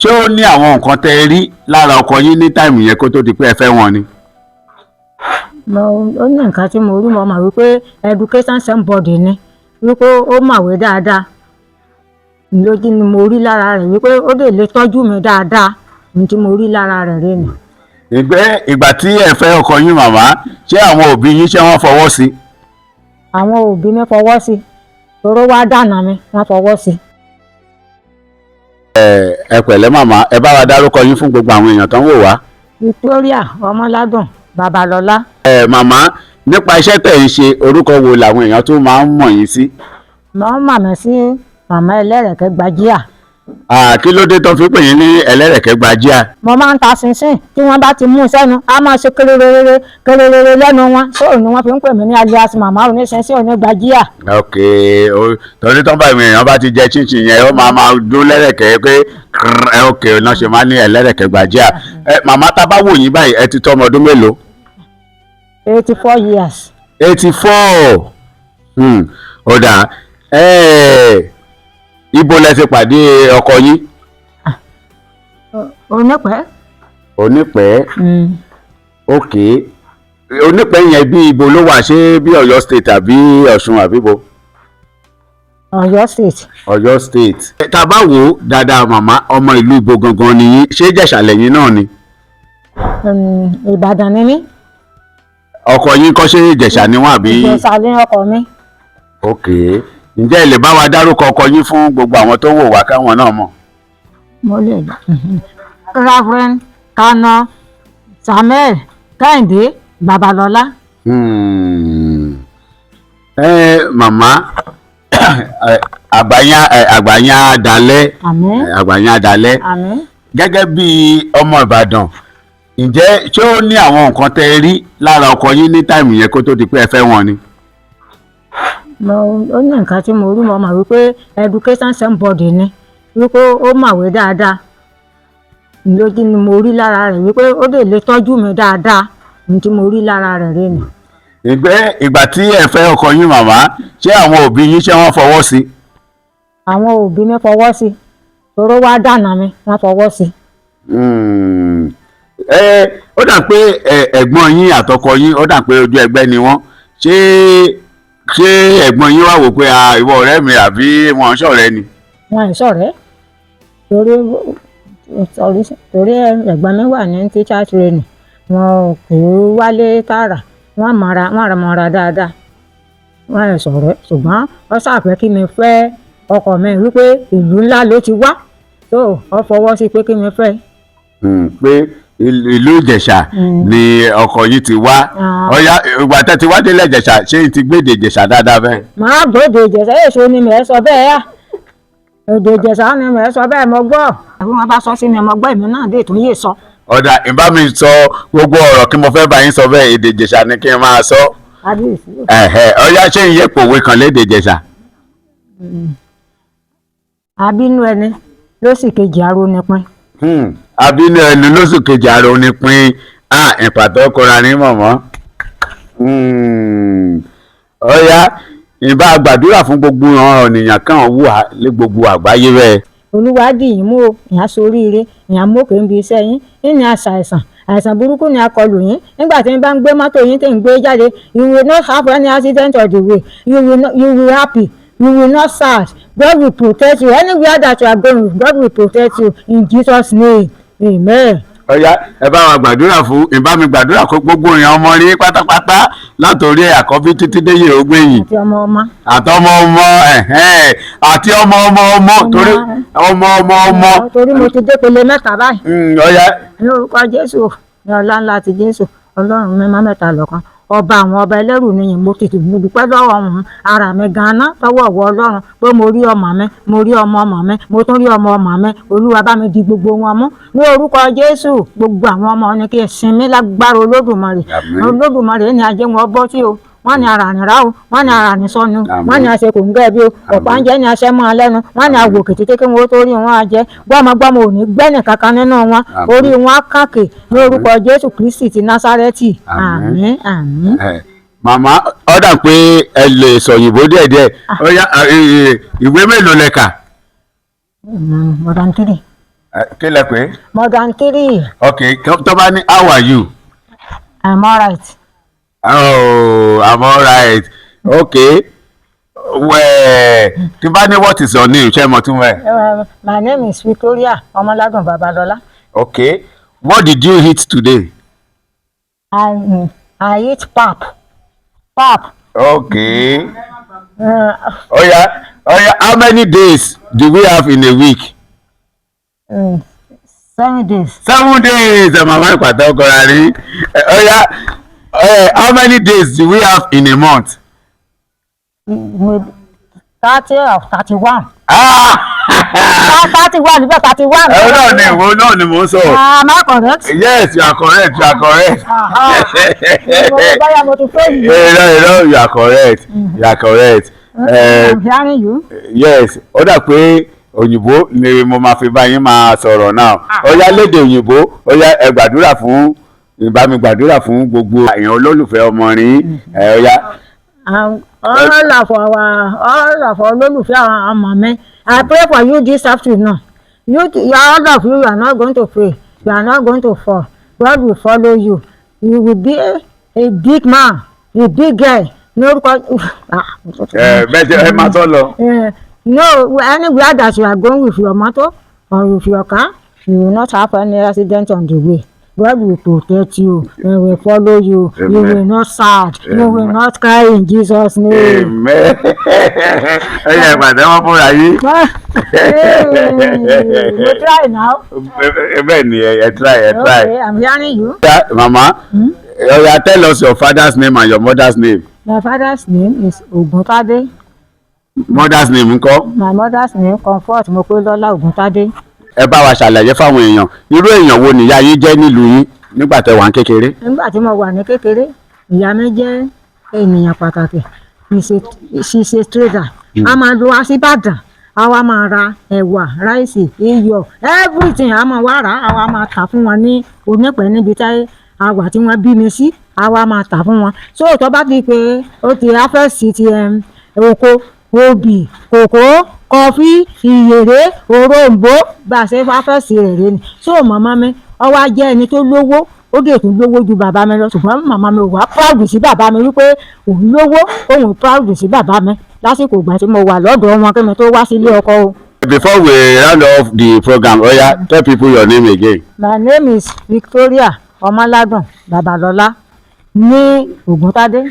ṣé ó ní àwọn nǹkan tẹ́ ẹ rí lára ọkọ yín ní táìmù yẹn kó tó di pé ẹ fẹ́ wọn ni. ó ní nǹkan tí mo rí mo mọ̀ wípé education somebody ni wípé ó mọ̀wé dáadáa lójú ni mo rí lára rẹ̀ wípé ó lè tọ́jú mi dáadáa ní tí mo rí lára rẹ̀ rí ni. ìgbà tí ẹ fẹ́ ọkọ yín màmá ṣé àwọn òbí yín ṣé wọ́n fọwọ́ sí. àwọn òbí mi fọwọ́ sí toró wá dànà mi wọ́n fọwọ́ sí. ẹ pẹ̀lẹ́ màmá ẹ bá wa dárúkọ yín fún gbogbo àwọn èèyàn tó ń wò wá. Victoria Ọmọládùn Babalọlá. Màmá nípa iṣẹ́ tẹ̀ ń ṣe orúkọ wo làwọn èèyàn tó máa ń mọ̀ yín sí. mo mọ̀ mí sí màmá ẹlẹ́rẹ̀kẹ́ gbajíà. Kí ló dé tó fi pè yín ní ẹlẹ́rẹ̀kẹ́ gbajíà. mo máa ń ta ṣinṣin tí wọ́n bá ti mú sẹ́nu á máa ṣe kéréréré lẹ́nu wọn sóò ni wọ́n fi ń pè mí ní alias màmá oníṣinṣin onígbajíà. ok torí tó ń bá ìwé èèyàn bá ti jẹ chinchin yẹn ó máa dún lẹ́rẹ̀kẹ́ pé ok náà ṣe máa ní ẹlẹ́rẹ̀kẹ́ gbajíà. Màmá tá a bá wò yín báyìí ẹ ti tó ọmọ ọdún mélòó. 84 years. 84. Ó dáa. Ibo lẹ ti pàdé ọkọ yín. Onípẹ́. Onípẹ́. Ok Onípẹ́ yẹn bí ibo ló wà ṣé bí Ọ̀yọ́ state àbí Ọ̀ṣun àbíbo. Ọ̀yọ́ state. Ọ̀yọ́ state. Tá a bá wò ó dáadáa màmá ọmọ ìlú ibo gangan ni yín ṣé Ìjẹ̀ṣà lẹ́yìn náà ni. Ìbàdàn ni mí. Ọkọ yín kọ́ ṣé Ìjẹ̀ṣà ni wọ́n àbí. Ìjẹ̀ṣà ni ọkọ mi. ok ǹjẹ́ ẹ lè bá wa dárúkọ ọkọ yín fún gbogbo àwọn tó ń wò wá káwọn náà mọ̀. mo lè Reverend Kano Samuel Kẹ́hìndé Babalọlá. Màmá àgbàyàn adalẹ́. Àmín. Àgbàyàn adalẹ́. Àmín. Gẹ́gẹ́ bí ọmọ Ìbàdàn ǹjẹ́ ṣé ó ní àwọn nǹkan tẹ́ ẹ rí lára ọkọ yín ní táìmù yẹn kó tó di pé ẹ fẹ́ wọn ni. ó ní nǹkan tí mo rí mo mọ̀ wípé education somebody ni wípé ó mọ̀wé dáadáa lójú ni mo rí lára rẹ̀ wípé ó lè tọ́jú mi dáadáa ní tí mo rí lára rẹ̀ rí ni. ìgbà tí ẹ fẹ́ ọkọ yín màmá ṣé àwọn òbí yín ṣé wọ́n fọwọ́ sí. àwọn òbí mi fọwọ́ sí toró wá dànà mi wọ́n fọwọ́ sí. Ó dà pé ẹ̀gbọ́n yín àtọkọ yín ó dà pé ojú ẹgbẹ́ ni wọ́n ṣé ẹ̀gbọ́n yín wá wò pé ìwọ ọ̀rẹ́ mi àbí wọn ṣọ̀rẹ́ ni. wọn ì ṣọ̀rẹ́ torí ẹ̀gbọ́n mi wà ní teacher training wọn kì í wálé tààrà wọn mọ̀ra dáadáa wọn ì ṣọ̀rẹ́ ṣùgbọ́n ó ṣàfẹ́ kí mi fẹ́ ọkọ mi wípé ìlú ńlá ló ti wá tó ọ fọwọ́ sí pé kí mi fẹ́. pé ìlú Ìjẹ̀ṣà ni ọkọ yìí ti wá. Ọ̀yá ìgbà tẹ́ ti wá délẹ̀ Ìjẹ̀ṣà ṣé ti gbéde Ìjẹ̀ṣà dáadáa bẹ́ẹ̀. màá gbọ́dọ̀ Ìjẹ̀ṣà èso ni mẹ̀ ẹ́ sọ bẹ́ẹ̀ yá èdè Ìjẹ̀ṣà ni mẹ̀ ẹ́ sọ bẹ́ẹ̀ mo gbọ́ àbí wọn bá sọ sí mi mo gbọ́ èmi náà dé tún yé sọ. Ọ̀dà ìbá mi sọ gbogbo ọ̀rọ̀ kí mo fẹ́ bá yín sọ bẹ́ẹ̀ èdè Ìjẹ̀ṣà ni kí n máa sọ. Ọ̀yá ṣé ìyẹ́ pòwe kan lédè Ìjẹ̀ṣà. abínú ẹni ló sì kejì aró nípín. Abínú ẹni lóṣù kejì aró nípín ìpàtọ́ kọra ní mọ̀mọ́. Ọ̀yá ìbá gbàdúrà fún gbogbo ènìyàn kan wù lé gbogbo àgbáyé bẹ́ẹ̀. Olúwa dì yín mú o ìyá soríire ìyá mókè ń bi iṣẹ́ yín ní àìsàn burúkú ni a kọlù yín nígbà tí n bá ń gbé mọ́tò yín tí ń gbé jáde you will not have any accident on the way you will happy you will not sad God will protect you anywhere that you are going God will protect you in Jesus name amen. Ọ̀yá ẹ bá wa gbàdúrà fún ìbá mi gbàdúrà kó gbogbo èèyàn ọmọ rí pátápátá látòrí àkọ́bí títí dé yìí ogbó yìí. àti ọmọ ọmọ. àtọmọ ọmọ àti ọmọ ọmọ torí ọmọ. torí mo ti dé pele mẹ́ta báyìí. Ọ̀yá. ní orúkọ Jésù ní ọlá ńlá ti Jésù Ọlọ́run mímọ́ mẹ́ta lọ́kan ọba àwọn ọba ẹlẹ́rù nìyẹn mo tètè dúpẹ́ lọ́wọ́ ọ̀hún ara mi gan-an lọ́wọ́ ọ̀wọ́ Ọlọ́run pé mo rí ọmọ mi mo rí ọmọ mi mo tún rí ọmọ mi Olúwa bá mi di gbogbo wọn mú ní orúkọ Jésù gbogbo àwọn ọmọ ní kí n sinmi lágbára Olódùmarè ní ajé wọn bọ́ sí o wọ́n ní ara nìra o wọ́n ní ara nìsọnù wọ́n ní àṣẹ kò ń gẹ́ bí o ọ̀pá ń jẹ́ ní aṣẹ́ mọ́ ọ lẹ́nu wọ́n ní àwò kètèké kí wọ́n tó rí wọn á jẹ́ gbọ́mọgbọ́mọ ò ní gbẹ́nì kankan nínú wọn orí wọn á kàkè ní orúkọ Jésù Kristi ti Násárẹ́tì àmín àmín. Màmá ó dà pé ẹ lè sọ̀yìnbó díẹ̀díẹ̀ ìwé mélòó lẹ kà. Modern 3. Kí lẹ pé? more than 3. Okay, tó bá ní how are you? I'm alright. Oh, I'm alright. Okay. Well, tí bá ní what is your name? Ṣé mo tún wẹ̀? My name is Victoria Ọmọládùn Babalọlá. Okay. What did you eat today? I eat pap. Pap. Okay. Uh, Oh yeah. How many days do we have in a week? 7 days. 7 days. Mama ìpàtà ọkọ̀ra rí. Oh yeah. How many days do we have in a month? 30 or 31. Ah! 31, níbẹ̀ 31. náà ni mò ń sọ. Am I correct? Yes, you are correct. Báyà mo ti fẹ́ yìí. No, you are correct. You are correct. I'm hearing you. Yes, ó dà pé òyìnbó ni mo máa fi bá yín máa sọ̀rọ̀ náà. Ó yá lédè òyìnbó, ó yá ẹ gbàdúrà fún ìbámi gbàdúrà fún gbogbo èèyàn olólùfẹ́ ọmọ rin. Ó yá. All of our olólùfẹ́ àwọn ọmọ mi, I pray for you this afternoon. All of you are not going to fail. You are not going to fall. God will follow you. You will be a big man, a big guy. Bẹ́ẹ̀ máa tọ́ lọ. No, anywhere that you are going with your motor or with your car, you will not have any accident on the way. God will protect you and will follow you. Amen. You will not sad. Amen. You will not cry in Jesus' name. Amen. Ẹ yẹ ìpàdé wọn fúnra yín. You try now. Bẹ́ẹ̀ ni ẹ try. Okay, I'm hearing you. Yeah, Mama, tell us your father's name and your mother's name. My father's name is Ògúntádé. Mother's name ńkọ́? My mother's name Comfort Mopélọ́lá Ògúntádé. Ẹ bá wa ṣàlàyé fáwọn èèyàn irú èèyàn wo nìyá yín jẹ́ nílùú yín nígbà tẹ́ wà ní kékeré. Nígbà tí mo wà ní kékeré, ìyá mi jẹ́ ènìyàn pàtàkì. She's a trader. A máa lọ wá sí Ìbàdàn, a wá máa ra ẹ̀wà, ráìsì, iyọ̀, everything a máa wá rà, a wá máa tà fún wọn ní Onípẹ̀ níbi tí àwà tí wọ́n bí mi sí, a wá máa tà fún wọn. So tó bá di pé ó ti afẹ́sì ti oko, obì, kòkó, kọfí, ìyèrè, òroǹbó bá a ṣe afẹ́sì rẹ̀ rẹ̀ ni. So màmá mi ó wá jẹ́ ẹni tó lówó, ó dé tún lówó ju bàbá mi lọ, ṣùgbọ́n màmá mi ò wá proud sí bàbá mi wípé òun lówó, òun proud sí bàbá mi lásìkò ìgbà tí mo wà lọ́dọ̀ wọn kí mi tó wá sílé ọkọ o. Before we round off the program, tell people your name again. My name is Victoria Ọmọládùn Babalọlá ní Ògúntádé.